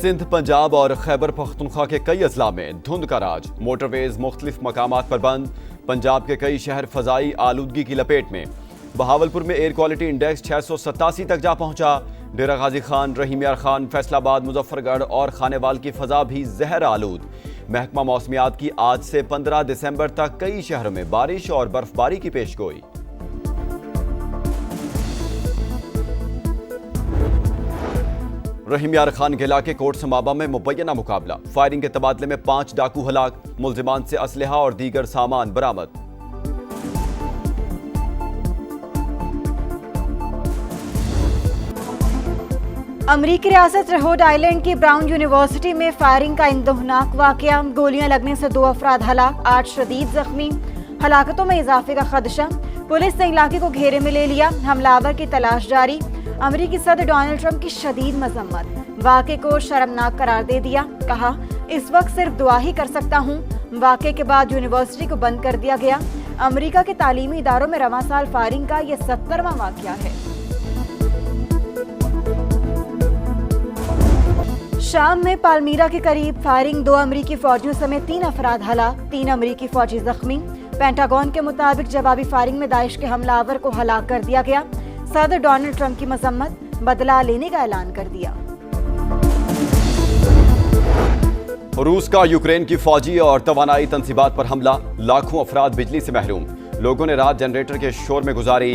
सिंध, पंजाब और खैबर पख्तूनख्वा के कई अजला में धुंध का राज। मोटरवेज मुख्तलिफ मकामात पर बंद। पंजाब के कई शहर फजाई आलूदगी की लपेट में। बहावलपुर में एयर क्वालिटी इंडेक्स 687 तक जा पहुंचा। डेरा गाजी खान, रहीम यार खान, फैसलाबाद, मुजफ्फरगढ़ और खानेवाल की फजा भी जहर आलूद। महकमा मौसमियात की आज से 15 दिसंबर तक कई शहरों में बारिश और बर्फबारी की पेशगोई। रहीम यार खान के इलाके कोट समाबा में मुबैना मुकाबला। फायरिंग के तबादले में 5 डाकू हलाक। मुल्जिमान से असलहा और दीगर सामान बरामद। अमरीकी रियासत रहोड आइलैंड की ब्राउन यूनिवर्सिटी में फायरिंग का इंदोहनाक वाकया। गोलियां लगने से 2 अफराद हलाक, 8 शदीद जख्मी। हलाकतों में इजाफे का खदशा। पुलिस ने इलाके को घेरे में ले लिया। हमलावर की तलाश जारी। अमरीकी सदर डोनाल्ड ट्रंप की शदीद मजम्मत। वाक़े को शर्मनाक करार दे दिया। कहा, इस वक्त सिर्फ दुआ ही कर सकता हूँ। वाक़े के बाद यूनिवर्सिटी को बंद कर दिया गया। अमरीका के तालीमी इदारों में रवां साल फायरिंग का यह 70वां वाकया है। शाम में पालमीरा के करीब फायरिंग। 2 अमरीकी फौजियों समेत 3 अफराद हलाक, 3 अमरीकी फौजी जख्मी। पेंटागन के मुताबिक जवाबी फायरिंग में दाइश के हमलावर को हलाक कर दिया गया। सदर डोनाल्ड ट्रंप की मजम्मत, बदला लेने का ऐलान कर दिया। रूस का यूक्रेन की फौजी और तवानाई तंसीबात पर हमला। लाखों अफराद बिजली से महरूम। लोगों ने रात जनरेटर के शोर में गुजारी।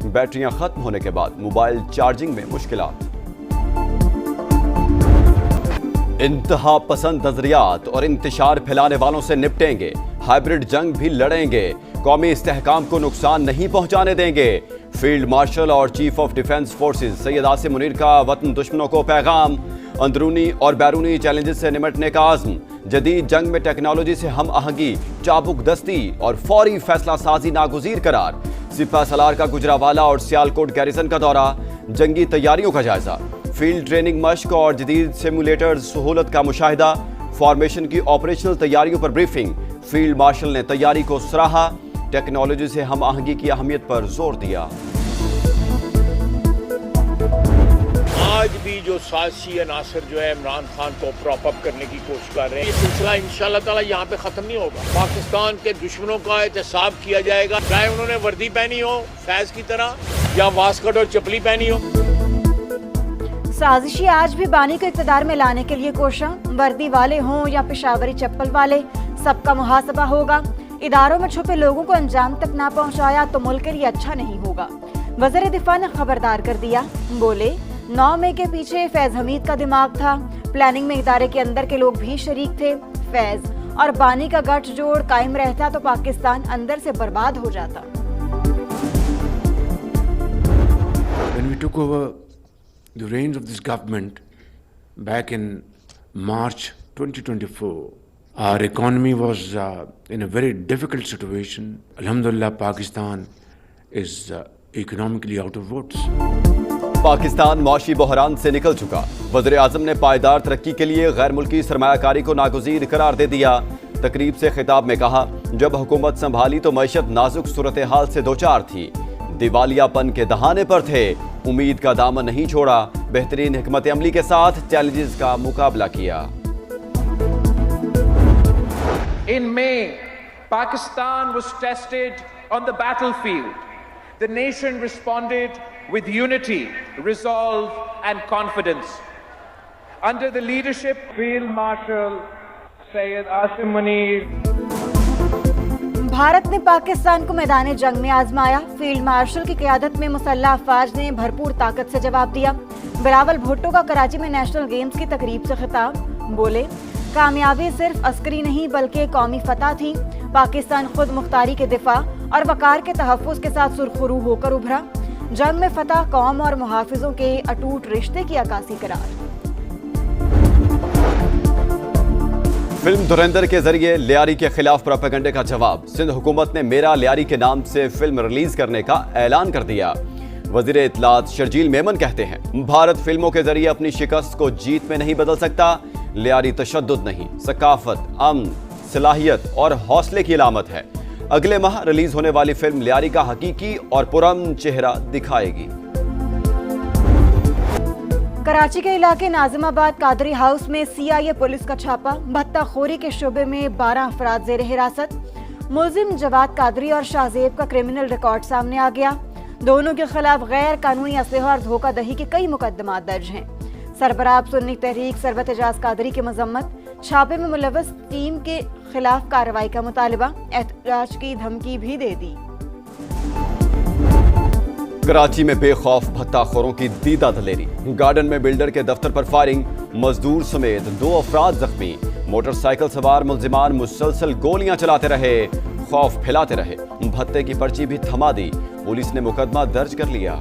बैटरियां खत्म होने के बाद मोबाइल चार्जिंग में मुश्किलात। इंतहा पसंद नजरियात और इंतशार फैलाने वालों से निपटेंगे। हाइब्रिड जंग भी लड़ेंगे। कौमी इस्तेहकाम को नुकसान नहीं पहुंचाने देंगे। फील्ड मार्शल और chief of defence forces Syed Asim Munir का वतन दुश्मनों को पैगाम। अंदरूनी और बैरूनी चैलेंजेस से निपटने का आज़म। जदीद जंग में टेक्नोलॉजी से हम आहंगी, चाबुक दस्ती और फौरी फैसला साजी नागुज़ीर करार। सिपा सलार का गुजरावाला और सियालकोट गैरिसन का दौरा। जंगी तैयारियों का जायजा। फील्ड ट्रेनिंग मश्क और जदीद सिमुलेटर सहूलत का मुशाहिदा। फॉर्मेशन की ऑपरेशनल तैयारियों पर ब्रीफिंग। फील्ड मार्शल ने तैयारी को सराहा। टेक्नोलॉजी से हम आहंगी की अहमियत पर जोर दिया। आज भी जो साजिशी अनासर जो है इमरान खान को प्रॉप अप करने की कोशिश कर रहे हैं, ये सिलसिला इंशाअल्लाह ताला यहाँ पे खत्म नहीं होगा। पाकिस्तान के दुश्मनों का एहतसाब किया जाएगा, चाहे उन्होंने वर्दी पहनी हो फैज की तरह या वास्कट और चपली पहनी हो। साजिशी आज भी बानी को इक़्तिदार में लाने के लिए कोशिश। वर्दी वाले हों या पेशावरी चप्पल वाले, सबका मुहासबा होगा। इदारों में छुपे लोगों को अंजाम तक ना पहुंचाया तो मुल्क के लिए अच्छा नहीं होगा। वज़ीर दिफा ने खबरदार कर दिया। बोले, 9 मई के पीछे फैज हमीद का दिमाग था। प्लानिंग में इदारे के अंदर के लोग भी शरीक थे। फैज और बानी का गठजोड़ कायम रहता तो पाकिस्तान अंदर से बर्बाद हो जाता। When we took over the reins of this government back in March 2024, our economy was in a very difficult situation. Alhamdulillah, Pakistan is economically out of votes. Pakistan मौशी बहरान से निकल चुका। वज़ीर आज़म ने पायदार तरक्की के लिए गैर मुल्की सरमायाकारी को नागुज़ीर करार दे दिया। तकरीब से खिताब में कहा, जब हुकूमत संभाली तो मईशत नाजुक सूरत हाल से दोचार थी। दिवालियापन के दहाने पर थे। उम्मीद का दामन नहीं छोड़ा। बेहतरीन हिकमत अमली के साथ चैलेंजेस का मुकाबला किया। In May, Pakistan was tested on the battlefield. The nation responded with unity, resolve and confidence. Under the leadership of Field Marshal Sayyid Asim Munir, Bharat ने पाकिस्तान को मैदान जंग में आजमाया। फील्ड मार्शल की क़यादत में मुसल्लह अफवाज ने भरपूर ताकत से जवाब दिया। बिलावल भुट्टो का कराची में नेशनल गेम्स की तकरीब से खिताब। बोले, कामयाबी सिर्फ अस्करी नहीं बल्कि कौमी फतह थी। पाकिस्तान खुद मुख्तारी के दिफा और वकार के तहफ़्फ़ुज़ के साथ सुरखरू होकर उभरा। जंग में फतह कौम और मुहाफिजों के अटूट रिश्ते की अक्कासी करार। फिल्म धुरंधर के जरिए लियारी के खिलाफ प्रोपेगेंडे का जवाब। सिंध हुकूमत ने मेरा लियारी के नाम से फिल्म रिलीज करने का ऐलान कर दिया। वज़ीर इत्तलात शर्जील मेमन कहते हैं, भारत फिल्मों के जरिए अपनी शिकस्त को जीत में नहीं बदल सकता। लियारी तशद्दुद नहीं, सकाफत, अमन, सलाहियत और हौसले की अलामत है। अगले माह रिलीज होने वाली फिल्म लियारी का हकीकी और पुरअमन चेहरा दिखाएगी। कराची के इलाके नाजिमाबाद कादरी हाउस में CIA पुलिस का छापा, भत्ताखोरी के शोबे में 12 अफराद जेर हिरासत। मुलजिम जवाद कादरी और शाहजेब का क्रिमिनल रिकॉर्ड सामने आ गया। दोनों के खिलाफ गैर कानूनी असलहा और धोखाधड़ी के कई मुकदमात दर्ज हैं। सरबराह सुन्नी तहरीक सरबत एजाज कादरी की मजम्मत, छापे में मुलव्वस टीम के खिलाफ कार्रवाई का मुतालबा, एहतजाज की धमकी भी दे दी। कराची में बेखौफ भत्ताखोरों की दीदा दलेरी, गार्डन में बिल्डर के दफ्तर पर फायरिंग, मजदूर समेत 2 अफराद जख्मी। मोटरसाइकिल सवार मुलजिमान मुसलसल गोलियां चलाते रहे, खौफ फैलाते रहे। भत्ते की पर्ची भी थमा दी, पुलिस ने मुकदमा दर्ज कर लिया।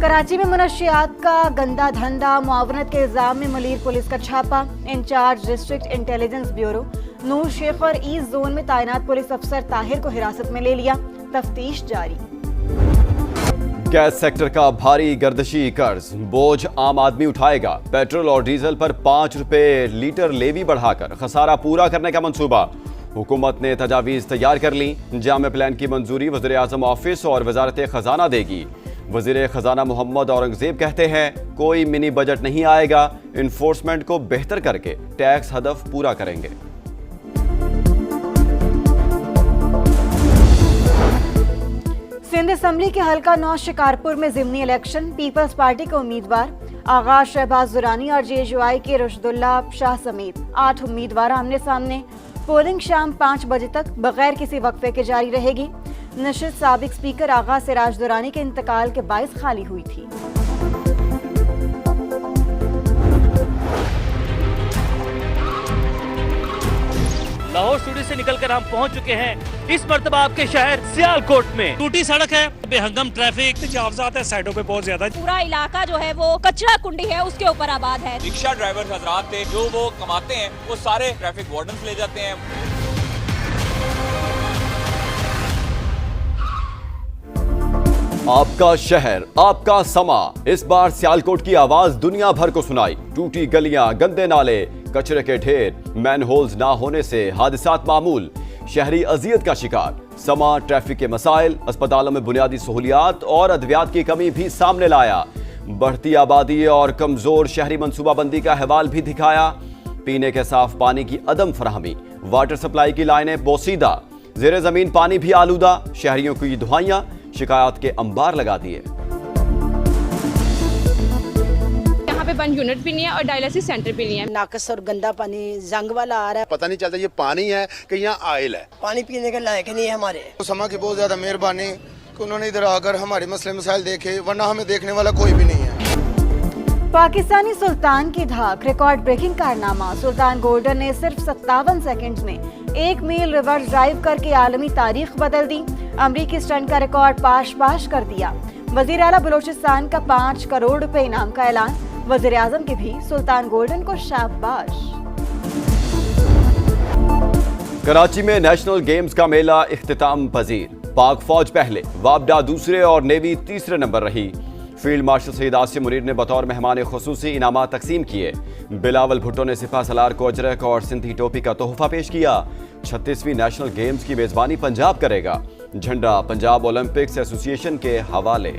कराची में मुनशियात का गंदा धंधा, मुआवनत के इल्जाम में मुलीर पुलिस का छापा। इंचार्ज डिस्ट्रिक्ट इंटेलिजेंस ब्यूरो नूर शेख और ईस्ट जोन में तैनात पुलिस अफसर ताहिर को हिरासत में ले लिया, तफ्तीश जारी। गैस सेक्टर का भारी गर्दशी कर्ज, बोझ आम आदमी उठाएगा। पेट्रोल और डीजल पर 5 रुपए लीटर लेवी बढ़ाकर खसारा पूरा करने का मंसूबा। हुकूमत ने तजावीज़ तैयार कर ली, जामे प्लान की मंजूरी वज़ीर आज़म ऑफिस और वजारत खजाना देगी। वज़ीर खजाना मोहम्मद औरंगजेब कहते हैं कोई मिनी बजट नहीं आएगा, इन्फोर्समेंट को बेहतर करके टैक्स हदफ पूरा करेंगे। सिंध असम्बली के हल्का 9 शिकारपुर में ज़िमनी इलेक्शन, पीपल्स पार्टी के उम्मीदवार आगाज शहबाज दुरानी और JUI के रुशदुल्ला शाह समेत 8 उम्मीदवार आमने सामने। पोलिंग शाम 5 बजे तक बगैर किसी वक्फे के जारी रहेगी। नशिस्त साबिक स्पीकर आगा सिराज दुरानी के इंतकाल के बाइस खाली हुई थी। लाहौर स्टूडियो से निकलकर हम पहुंच चुके हैं इस मर्तबा आपके शहर सियालकोट में। टूटी सड़क है, बेहंगम ट्रैफिक, जावजात है साइडों पे बहुत ज्यादा। पूरा इलाका जो है वो कचरा कुंडी है, उसके ऊपर आबाद है। रिक्शा ड्राइवर हजरात थे जो वो कमाते हैं वो सारे ट्रैफिक वार्डन ले जाते हैं। आपका शहर, आपका समा, इस बार सियालकोट की आवाज दुनिया भर को सुनाई। टूटी गलियां, गंदे नाले, कचरे के ढेर, मैनहोल्स ना होने से हादसात मामूल, शहरी अजियत का शिकार। समा ट्रैफिक के मसाइल, अस्पतालों में बुनियादी सहूलियात और अद्वियात की कमी भी सामने लाया। बढ़ती आबादी और कमजोर शहरी मंसूबाबंदी का अहवाल भी दिखाया। पीने के साफ पानी की अदम फराहमी, वाटर सप्लाई की लाइनें बोसीदा, जेर जमीन पानी भी आलूदा, शहरियों की दुहाइयां शिकायत के अंबार लगा दिए। यहाँ पे बंद यूनिट भी नहीं है और डायलिसिस सेंटर भी नहीं है। नाकस और गंदा पानी जंग वाला आ रहा है, पता नहीं चलता ये पानी है कि यहाँ आयल है। पानी पीने के लायक नहीं है हमारे। तो समा की बहुत ज्यादा मेहरबानी कि उन्होंने इधर आकर हमारे मसले मसाइल देखे, वरना हमें देखने वाला कोई भी नहीं है। पाकिस्तानी सुल्तान की धाक, रिकॉर्ड ब्रेकिंग कारनामा। सुल्तान गोल्डन ने सिर्फ 57 सेकंड्स में 1 मील रिवर्स ड्राइव करके आलमी तारीख बदल दी। अमरीकी स्टंट का रिकॉर्ड पाश कर दिया। वजीर आला बलोचिस्तान का 5 करोड़ रुपए इनाम का ऐलान। वजीर आजम की भी सुल्तान गोल्डन को शाबाश। कराची में नेशनल गेम्स का मेला इख्तिताम पजीर। पाक फौज पहले, वापडा दूसरे और नेवी तीसरे नंबर रही। फील्ड मार्शल सईद आसिम मुनीर ने बतौर मेहमान खुसूसी इनामात तकसीम किए। बिलावल भुट्टो ने सिपा सलार को अजरक और सिंधी टोपी का तोहफा पेश किया। 36वीं नेशनल गेम्स की मेजबानी पंजाब करेगा। झंडा पंजाब ओलंपिक्स एसोसिएशन के हवाले।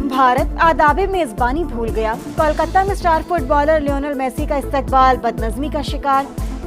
भारत आदाबे मेजबानी भूल गया। कोलकाता में स्टार फुटबॉलर लियोनेल मेसी का इस्तकबाल बदनज़मी का शिकार।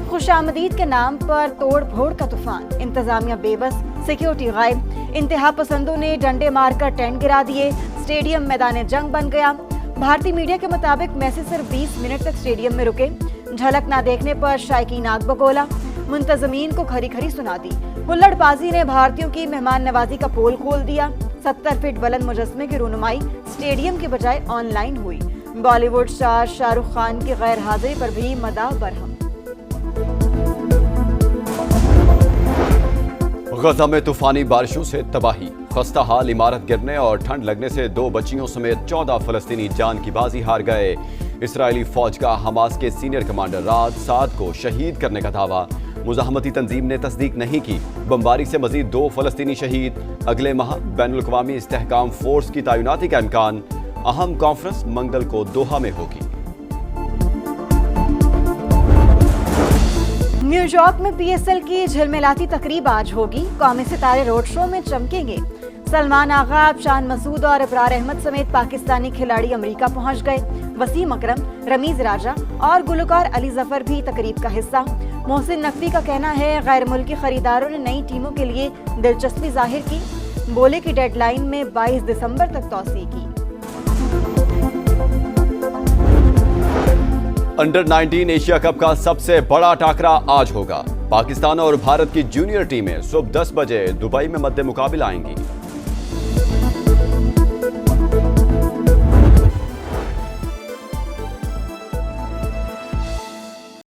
खुशामदीद के नाम पर तोड़ फोड़ का तूफान, इंतजामिया बेबस, सिक्योरिटी गायब। इंतहा पसंदों ने डंडे मारकर टेंट गिरा दिए। स्टेडियम मैदान जंग बन गया। भारतीय मीडिया के मुताबिक मेसी सिर्फ 20 मिनट तक स्टेडियम में रुके। झलक ना देखने पर शायकीन आग बगोला। मुंतजमीन को खरी खरी सुना दी। हुल्लड़बाजी ने भारतीयों की मेहमान नवाजी का पोल खोल दिया। 70 फीट बुलंद मुजस्मे की रुनुमाई स्टेडियम की बजाय ऑनलाइन हुई। बॉलीवुड स्टार शाहरुख खान की गैर हाजिरी पर भी मदा बरहम। गजा में तूफानी बारिशों से तबाही, खस्ता हाल इमारत गिरने और ठंड लगने से 2 बच्चियों समेत 14 फलस्तीनी जान की बाजी हार गए। इसराइली फौज का हमास के सीनियर कमांडर राद साद को शहीद करने का दावा। मुजाहमती तंजीम ने तस्दीक नहीं की। बमबारी से मजीद 2 फलस्तीनी शहीद। अगले माह बैनुल अक़वामी इस्तेहकाम फोर्स की तैनाती का इम्कान। अहम कॉन्फ्रेंस मंगल को दोहा में होगी। न्यूयॉर्क में PSL की झिलमिलाती तकरीब आज होगी। कौमी सितारे रोड शो में चमकेंगे। सलमान आगा, शान मसूद और इब्रार अहमद समेत पाकिस्तानी खिलाड़ी अमेरिका पहुंच गए। वसीम अकरम, रमीज राजा और गुलकार अली जफर भी तकरीब का हिस्सा। मोहसिन नकवी का कहना है गैर मुल्की खरीदारों ने नई टीमों के लिए दिलचस्पी जाहिर की। बोले की डेडलाइन में 22 दिसंबर तक तौसीह की। अंडर 19 एशिया कप का सबसे बड़ा टाकरा आज होगा। पाकिस्तान और भारत की जूनियर टीमें सुबह 10 बजे दुबई में मद्दे मुकाबिला आएंगी।